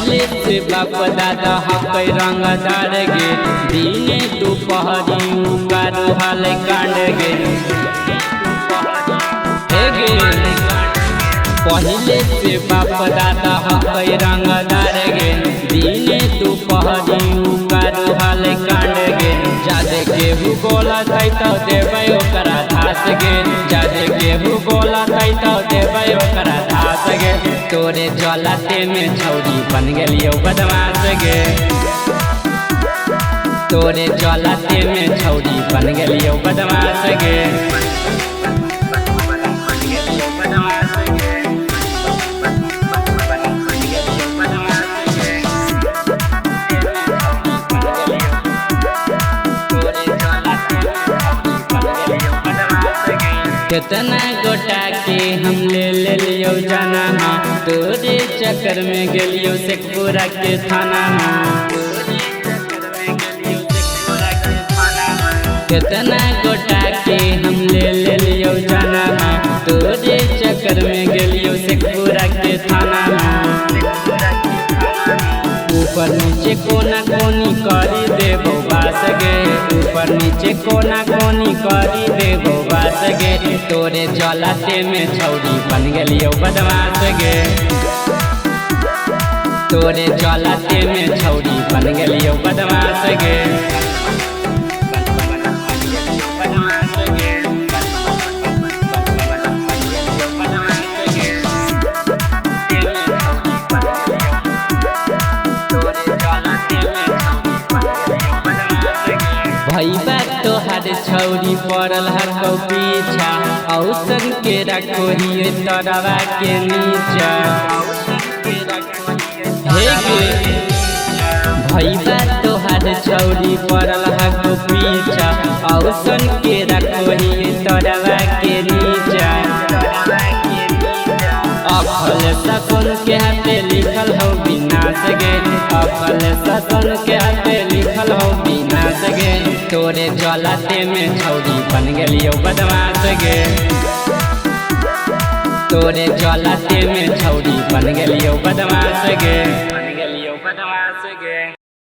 पहले से बाप दादा हकई रंगदार गे दिने दोपहरी कारो हाल कांड गे पहले से बाप दादा हकई रंगदार गे दिने दोपहरी कारो हाल कांड गे जादे केहू बोला तो देवे ओकरा धास गे जादे केहू बोला तो देवे ओकरा धास गे तोरे जलाते में छौरी बन गेलियो बदमाश गे तोरे जलाते में छौरी बन गेलियो बदमाश गे कितना गोटा के हम ले लियो जाना तोरे चक्कर में गेलियो शेखपुरा के थाना कितना गोटा के हम ले लियो जाना तोरे चक्कर में गेलियो शेखपुरा के थाना ऊपर नीचे कोना कोनी करी देबो बास गे ऊपर नीचे कोना कोनी करी देबो बास गे तोरे जलाते में छौरी बन गेलियो बदमाश गे तोरे जलाते में छौरी बन गेलियो बदमाश गे भैया तोहार छौरी पड़ल हकौ पीछा औसन के रखो ही तरवा के नीचा भैया तोहार छौरी पड़ल हकौ पीछा औसन के रखो ही तरवा के नीचा अखल ससन के हाथे लिखल हो विनाश गे अखल ससन के हाथे लिखल हो विनाश गे तोरे जलाते में छौरी बन गेलियो बदमाश गे तोरे जलाते में छौरी बन गेलियो बदमाश गे।